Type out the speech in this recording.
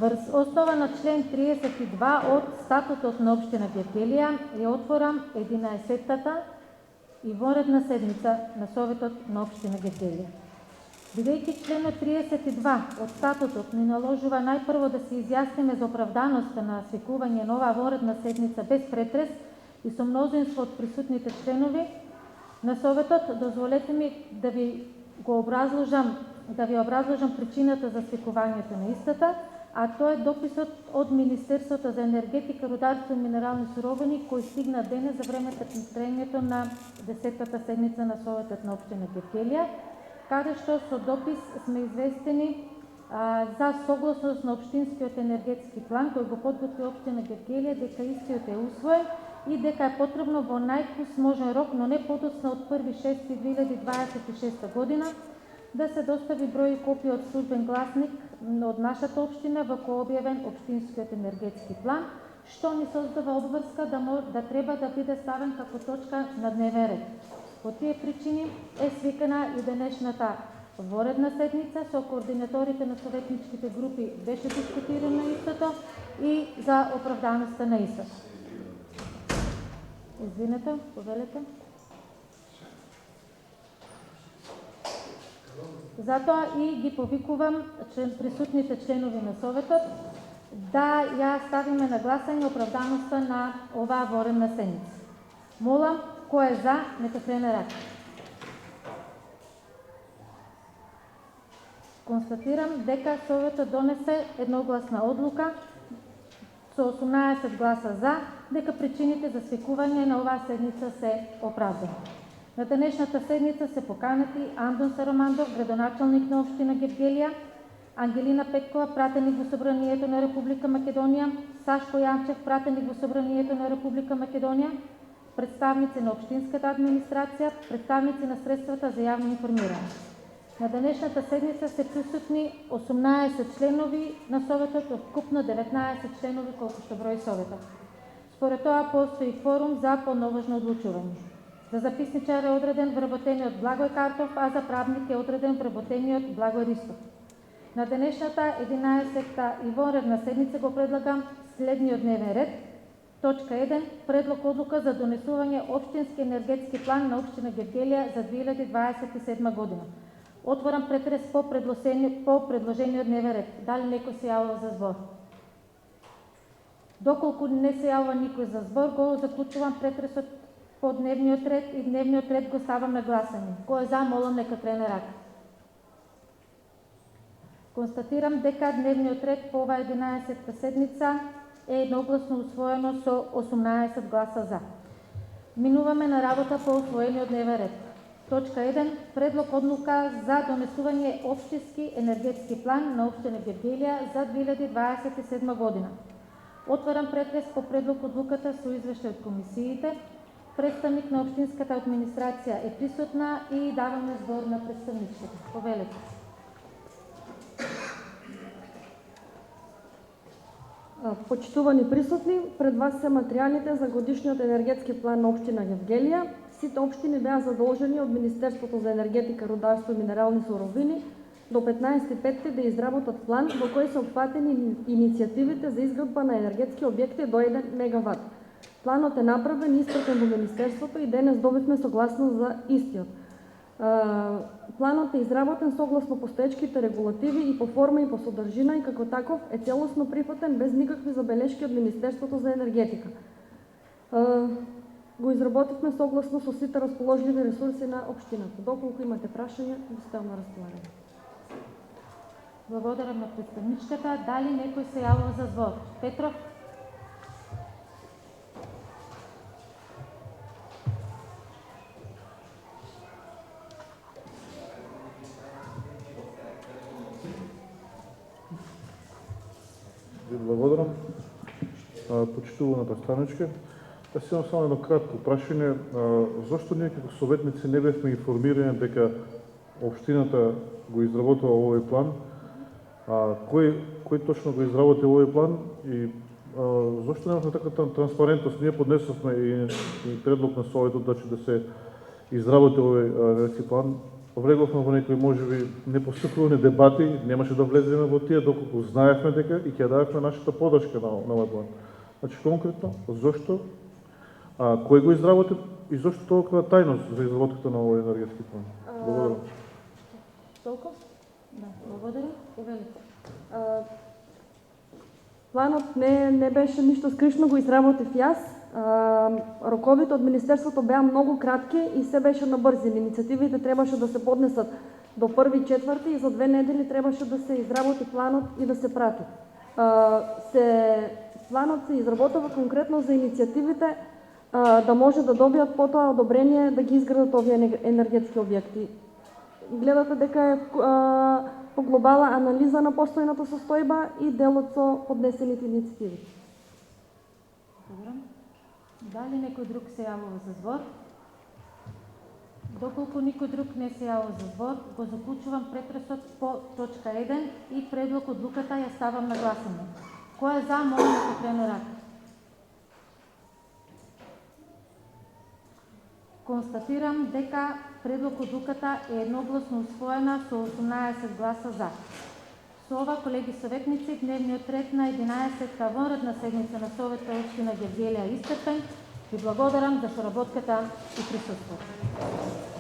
Врз основа на член 32 од статутот на општина Гевгелија ја отворам 11-тата и вонредна седница на Советот на општина Гевгелија. Бидејќи членот 32 од статутот ни наложува најпрво да се изјасниме за оправданоста на свикување на оваа вонредна седница без претрес и со мнозинство од присутните членови на Советот, дозволете ми да ви образложам причината за свикувањето на истата, а тоа е дописот од Министерството за енергетика, рударство и минерални суровини кој стигна денес за времето на траењето на 10-тата седница на Советот на општина Гевгелија, каде што со допис сме известени за согласност на општинскиот енергетски план кој го подготви општина Гевгелија дека истиот е усвоен и дека е потребно во најкус можен рок, но не подоцна од 1.6.2026 година, да се достави број и копија од службен гласник од нашата општина во кој објавен општинскиот енергетски план, што ни создава обврска да треба да биде ставен како точка на дневен ред. По тие причини е свикана и денешната воредна седница со координаторите на советничките групи беше дискутирано истото и за оправданоста на истото. Извинете, повелете. Затоа и ги повикувам присутните членови на Советот да ја ставиме на гласање оправданоста на оваа воредна седница. Молам, кој е за, нека крене рака. Констатирам дека Советот донесе едногласна одлука со 18 гласа за, дека причините за свикување на оваа седница се оправдани. На денешната седница се поканати Андон Саромандов, градоначалник на општина Гевгелија, Ангелина Петкова, пратеник во Собранието на Република Македонија, Сашко Јанчев, пратеник во Собранието на Република Македонија, представници на општинската администрација, представници на средствата за јавно информирање. На денешната седница се присутни 18 членови на Советот, од вкупно 19 членови колку што брои Советот. Според тоа постои кворум за поноважно одлучување. За записничар е одреден вработениот Благој Картов, а за правник е одреден вработениот Благој Ристов. На денешната 11-та и вонредна седница го предлагам следниот дневен ред. Точка 1. Предлог одлука за донесување општински енергетски план на општина Гевгелија за 2027 година. Отворам претрес по предложениот дневен ред. Дали некој се јавува за збор? Доколку не се јавува никој за збор, го заклучувам претресот по дневниот ред и дневниот ред го ставам на гласање. Кој е за, молам нека крене рака. Констатирам дека дневниот ред по оваа 11-та седница е едногласно усвоено со 18 гласа за. Минуваме на работа по усвоениот дневен ред. Точка 1. Предлог одлука за донесување општински енергетски план на општина Гевгелија за 2027 година. Отварам претрес по предлог одлуката со извештај од комисиите. Представник на општинската администрација е присутна и даваме збор на представничката. Повелете. Почитувани присутни, пред вас се материјалите за годишниот енергетски план на општина Гевгелија. Сите општини беа задолжени од Министерството за енергетика, рударство и минерални суровини до 15.5 да изработат план во кој се опфатени иницијативите за изградба на енергетски објекти до 1 мегават. Планот е направен и испратен во Министерството и денес добивме согласност за истиот. Планот е изработен согласно постоечките регулативи и по форма и по содржина и како таков е целосно прифатен без никакви забелешки од Министерството за енергетика. Го изработивме согласно со сите расположливи ресурси на општината. Доколку имате прашања, ви ставам на располагање. Благодарам на представничката. Дали некој се јавува за збор? Петров? Благодарам. Почитуваната страничка. Јас имам само едно кратко прашање. Зошто ние како советници не бевме информирани дека општината го изработува овој план? Кој точно го изработи овој план и зошто немавме таква транспарентност? Ние поднесовме и предлог на Советот да се изработи овој енергетски план. влеговме во некои можеби непостапувани дебати, немаше да влеземе во тие доколку знаевме дека и ќе давевме нашата поддршка на овој план. Значи конкретно зошто кој го изработи и зошто толкова тајност за изработката на овој енергетски план? Благодарам. Толку? Да, благодарам. Повелите. Планот не беше ништо скришно, го изработив јас. Роковите од Министерството беа многу кратки и се беше на брзини. Инициативите требаше да се поднесат до 1.4 и за 2 недели требаше да се изработи планот и да се прати. Планот се изработува конкретно за инициативите да може да добијат потоа одобрение да ги изградат овие енергетски објекти. Гледате дека е по глобална анализа на постојната состојба и делот со поднесените инициативи. Добро. Дали некој друг се јавува за збор? Доколку никој друг не се јавува за збор, го заклучувам претресот по точка 1 и предлог одлуката ја ставам на гласање. Кој е за, молам да потрene рака. Констатирам дека предлог одлуката е едногласно усвоена со 18 гласа за. Со ова, колеги советници, дневниот ред на 11-та вонредна седница на Советот општина Гевгелија е исцрпен. Ви благодарам за соработката и присуството.